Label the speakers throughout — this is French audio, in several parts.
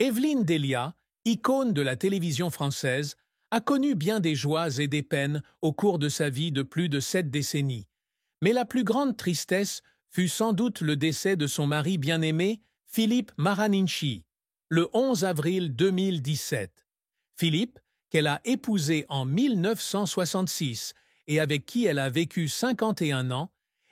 Speaker 1: Evelyne Delia, icône de la télévision française, a connu bien des joies et des peines au cours de sa vie de plus de 7 décennies. Mais la plus grande tristesse fut sans doute le décès de son mari bien-aimé, Philippe Maraninchi, le 11 avril 2017. Philippe, qu'elle a épousé en 1966 et avec qui elle a vécu 51 ans,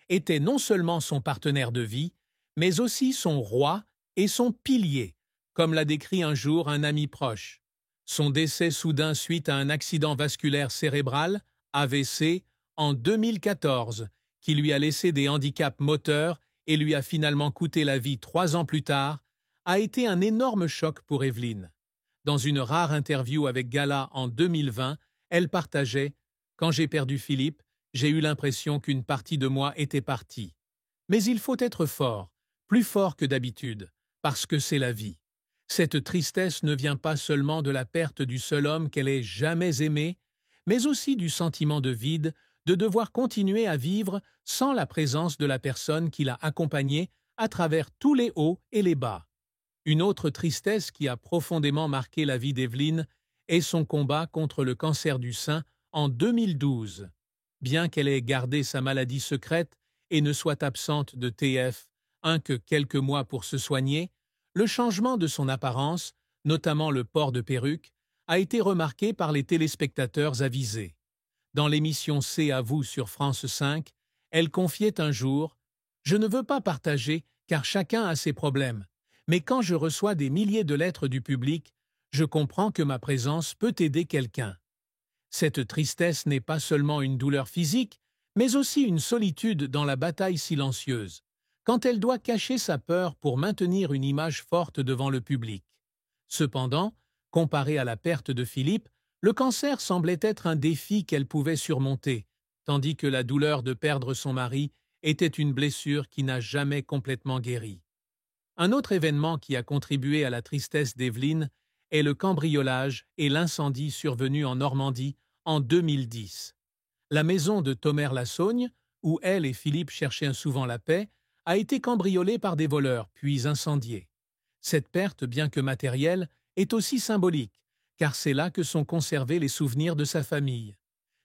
Speaker 1: était non seulement son partenaire de vie, mais aussi son roi et son pilier, comme l'a décrit un jour un ami proche. Son décès soudain suite à un accident vasculaire cérébral, AVC, en 2014, qui lui a laissé des handicaps moteurs et lui a finalement coûté la vie 3 ans plus tard, a été un énorme choc pour Evelyne. Dans une rare interview avec Gala en 2020, elle partageait « Quand j'ai perdu Philippe, j'ai eu l'impression qu'une partie de moi était partie. Mais il faut être fort, plus fort que d'habitude, parce que c'est la vie. Cette tristesse ne vient pas seulement de la perte du seul homme qu'elle ait jamais aimé, mais aussi du sentiment de vide, de devoir continuer à vivre sans la présence de la personne qui l'a accompagnée à travers tous les hauts et les bas. » Une autre tristesse qui a profondément marqué la vie d'Evelyne est son combat contre le cancer du sein en 2012. Bien qu'elle ait gardé sa maladie secrète et ne soit absente de TF1 que quelques mois pour se soigner, le changement de son apparence, notamment le port de perruque, a été remarqué par les téléspectateurs avisés. Dans l'émission C'est à vous sur France 5, elle confiait un jour « Je ne veux pas partager car chacun a ses problèmes, mais quand je reçois des milliers de lettres du public, je comprends que ma présence peut aider quelqu'un. » Cette tristesse n'est pas seulement une douleur physique, mais aussi une solitude dans la bataille silencieuse, quand elle doit cacher sa peur pour maintenir une image forte devant le public. Cependant, comparé à la perte de Philippe, le cancer semblait être un défi qu'elle pouvait surmonter, tandis que la douleur de perdre son mari était une blessure qui n'a jamais complètement guéri. Un autre événement qui a contribué à la tristesse d'Evelyne est le cambriolage et l'incendie survenu en Normandie en 2010. La maison de Thomère-la-Saugne, où elle et Philippe cherchaient souvent la paix, a été cambriolée par des voleurs, puis incendiée. Cette perte, bien que matérielle, est aussi symbolique, car c'est là que sont conservés les souvenirs de sa famille.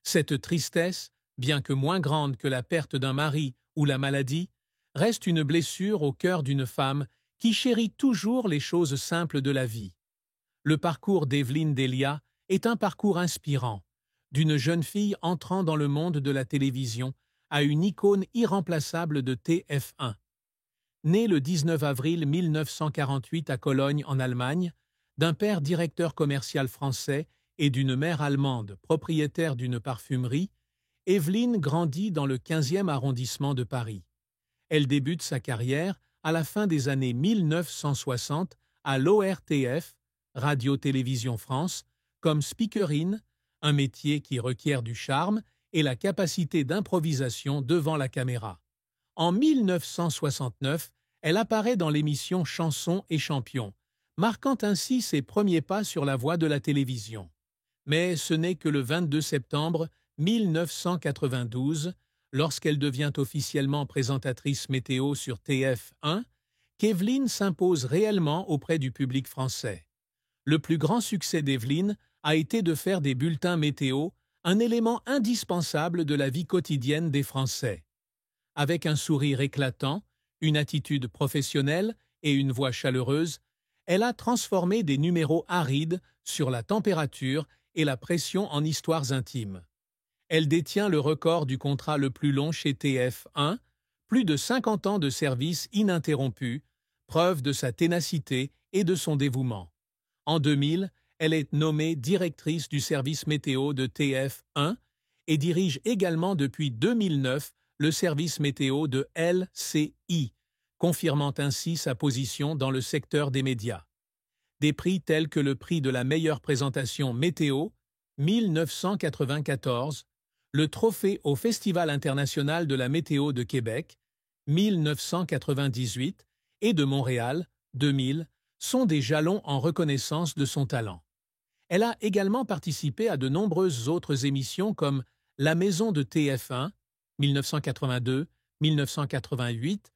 Speaker 1: Cette tristesse, bien que moins grande que la perte d'un mari ou la maladie, reste une blessure au cœur d'une femme qui chérit toujours les choses simples de la vie. Le parcours d'Evelyne Delia est un parcours inspirant, d'une jeune fille entrant dans le monde de la télévision à une icône irremplaçable de TF1. Née le 19 avril 1948 à Cologne, en Allemagne, d'un père directeur commercial français et d'une mère allemande propriétaire d'une parfumerie, Evelyne grandit dans le 15e arrondissement de Paris. Elle débute sa carrière à la fin des années 1960 à l'ORTF, Radio-Télévision France, comme speakerine, un métier qui requiert du charme et la capacité d'improvisation devant la caméra. En 1969, elle apparaît dans l'émission Chansons et champions, marquant ainsi ses premiers pas sur la voie de la télévision. Mais ce n'est que le 22 septembre 1992, lorsqu'elle devient officiellement présentatrice météo sur TF1, qu'Evelyne s'impose réellement auprès du public français. Le plus grand succès d'Evelyne a été de faire des bulletins météo un élément indispensable de la vie quotidienne des Français. Avec un sourire éclatant, une attitude professionnelle et une voix chaleureuse, elle a transformé des numéros arides sur la température et la pression en histoires intimes. Elle détient le record du contrat le plus long chez TF1, plus de 50 ans de service ininterrompu, preuve de sa ténacité et de son dévouement. En 2000, elle est nommée directrice du service météo de TF1 et dirige également depuis 2009 le service météo de LCI, confirmant ainsi sa position dans le secteur des médias. Des prix tels que le prix de la meilleure présentation météo, 1994, le trophée au Festival international de la météo de Québec, 1998, et de Montréal, 2000, sont des jalons en reconnaissance de son talent. Elle a également participé à de nombreuses autres émissions comme La Maison de TF1, 1982, 1988,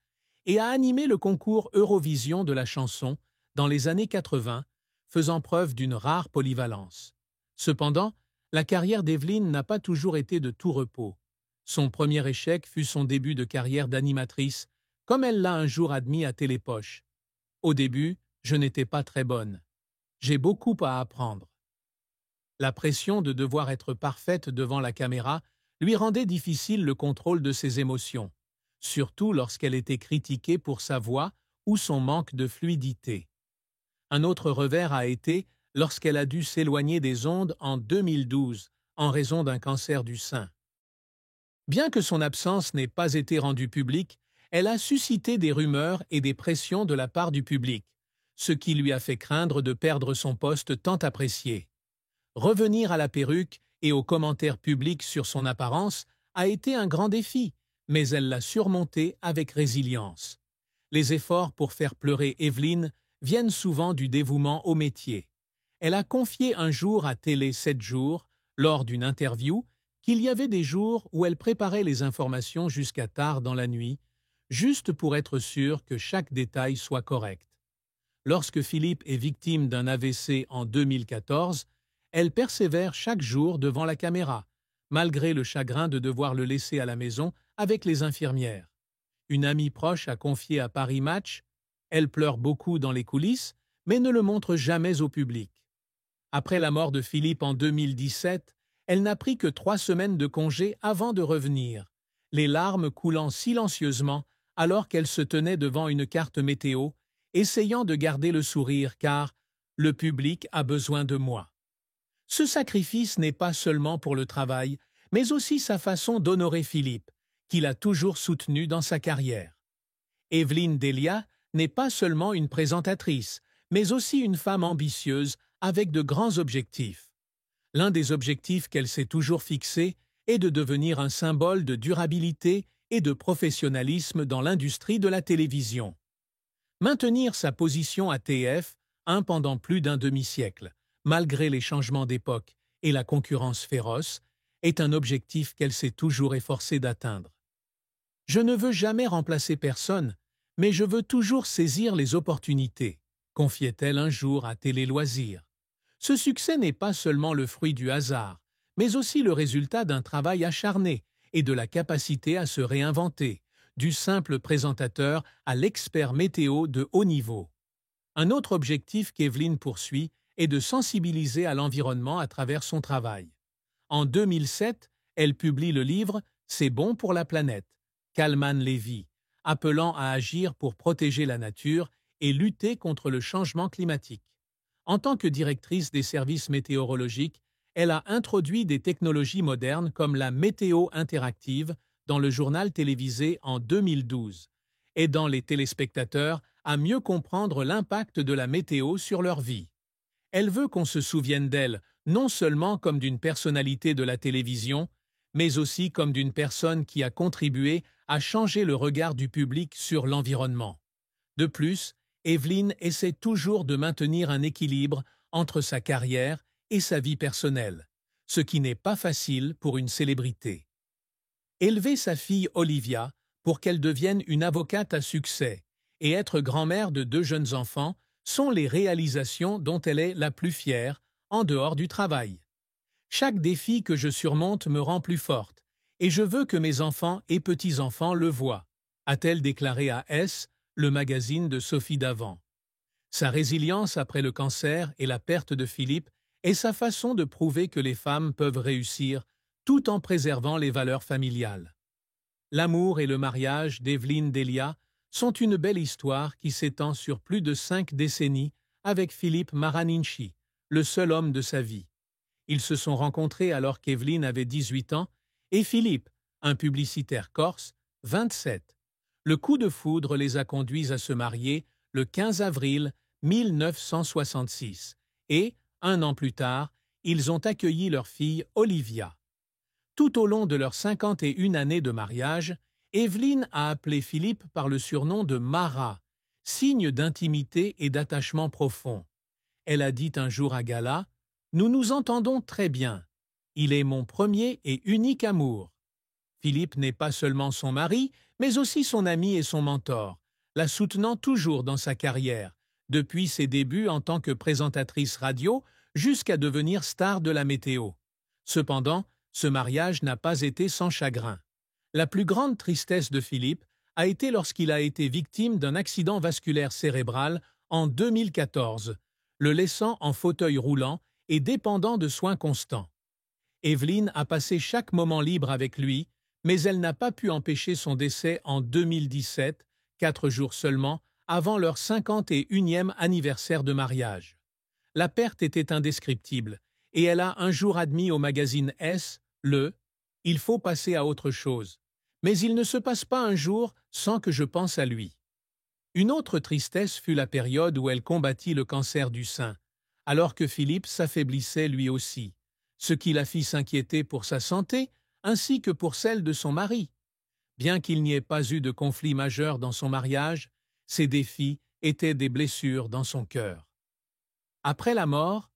Speaker 1: et a animé le concours Eurovision de la chanson dans les années 80 faisant preuve d'une rare polyvalence. Cependant, la carrière d'Evelyne n'a pas toujours été de tout repos. Son premier échec fut son début de carrière d'animatrice, comme elle l'a un jour admis à Télépoche. Au début, je n'étais pas très bonne. J'ai beaucoup à apprendre. La pression de devoir être parfaite devant la caméra lui rendait difficile le contrôle de ses émotions, surtout lorsqu'elle était critiquée pour sa voix ou son manque de fluidité. Un autre revers a été lorsqu'elle a dû s'éloigner des ondes en 2012 en raison d'un cancer du sein. Bien que son absence n'ait pas été rendue publique, elle a suscité des rumeurs et des pressions de la part du public, ce qui lui a fait craindre de perdre son poste tant apprécié. Revenir à la perruque et aux commentaires publics sur son apparence a été un grand défi, mais elle l'a surmonté avec résilience. Les efforts pour faire pleurer Evelyne viennent souvent du dévouement au métier. Elle a confié un jour à Télé 7 jours, lors d'une interview, qu'il y avait des jours où elle préparait les informations jusqu'à tard dans la nuit, juste pour être sûre que chaque détail soit correct. Lorsque Philippe est victime d'un AVC en 2014, elle persévère chaque jour devant la caméra, malgré le chagrin de devoir le laisser à la maison avec les infirmières. Une amie proche a confié à Paris Match: elle pleure beaucoup dans les coulisses, mais ne le montre jamais au public. Après la mort de Philippe en 2017, elle n'a pris que 3 semaines de congé avant de revenir, les larmes coulant silencieusement alors qu'elle se tenait devant une carte météo, essayant de garder le sourire car « le public a besoin de moi ». Ce sacrifice n'est pas seulement pour le travail, mais aussi sa façon d'honorer Philippe, qu'il a toujours soutenu dans sa carrière. Evelyne Delia n'est pas seulement une présentatrice, mais aussi une femme ambitieuse avec de grands objectifs. L'un des objectifs qu'elle s'est toujours fixé est de devenir un symbole de durabilité et de professionnalisme dans l'industrie de la télévision. Maintenir sa position à TF1 pendant plus d'un demi-siècle, malgré les changements d'époque et la concurrence féroce, est un objectif qu'elle s'est toujours efforcée d'atteindre. Je ne veux jamais remplacer personne, mais je veux toujours saisir les opportunités, confiait-elle un jour à Télé Loisirs. Ce succès n'est pas seulement le fruit du hasard, mais aussi le résultat d'un travail acharné et de la capacité à se réinventer, du simple présentateur à l'expert météo de haut niveau. Un autre objectif qu'Evelyne poursuit est de sensibiliser à l'environnement à travers son travail. En 2007, elle publie le livre « C'est bon pour la planète » Kalman Levy, appelant à agir pour protéger la nature et lutter contre le changement climatique. En tant que directrice des services météorologiques, elle a introduit des technologies modernes comme la météo interactive dans le journal télévisé en 2012, aidant les téléspectateurs à mieux comprendre l'impact de la météo sur leur vie. Elle veut qu'on se souvienne d'elle non seulement comme d'une personnalité de la télévision, mais aussi comme d'une personne qui a contribué à changer le regard du public sur l'environnement. De plus, Evelyne essaie toujours de maintenir un équilibre entre sa carrière et sa vie personnelle, ce qui n'est pas facile pour une célébrité. Élever sa fille Olivia pour qu'elle devienne une avocate à succès et être grand-mère de 2 jeunes enfants sont les réalisations dont elle est la plus fière en dehors du travail. Chaque défi que je surmonte me rend plus forte et je veux que mes enfants et petits-enfants le voient, a-t-elle déclaré à S, le magazine de Sophie Davant. Sa résilience après le cancer et la perte de Philippe est sa façon de prouver que les femmes peuvent réussir tout en préservant les valeurs familiales. L'amour et le mariage d'Evelyne Delia sont une belle histoire qui s'étend sur plus de 5 décennies avec Philippe Maraninchi, le seul homme de sa vie. Ils se sont rencontrés alors qu'Evelyne avait 18 ans et Philippe, un publicitaire corse, 27. Le coup de foudre les a conduits à se marier le 15 avril 1966 et, 1 an plus tard, ils ont accueilli leur fille Olivia. Tout au long de leurs 51 années de mariage, Evelyne a appelé Philippe par le surnom de Mara, signe d'intimité et d'attachement profond. Elle a dit un jour à Gala: « Nous nous entendons très bien. Il est mon premier et unique amour. » Philippe n'est pas seulement son mari, mais aussi son ami et son mentor, la soutenant toujours dans sa carrière, depuis ses débuts en tant que présentatrice radio jusqu'à devenir star de la météo. Cependant, ce mariage n'a pas été sans chagrin. La plus grande tristesse de Philippe a été lorsqu'il a été victime d'un accident vasculaire cérébral en 2014, le laissant en fauteuil roulant et dépendant de soins constants. Evelyne a passé chaque moment libre avec lui, mais elle n'a pas pu empêcher son décès en 2017, 4 jours seulement avant leur 51e anniversaire de mariage. La perte était indescriptible, et elle a un jour admis au magazine S, « Il faut passer à autre chose. Mais il ne se passe pas un jour sans que je pense à lui. » Une autre tristesse fut la période où elle combattit le cancer du sein, alors que Philippe s'affaiblissait lui aussi, ce qui la fit s'inquiéter pour sa santé ainsi que pour celle de son mari. Bien qu'il n'y ait pas eu de conflit majeur dans son mariage, ses défis étaient des blessures dans son cœur. Après la mort,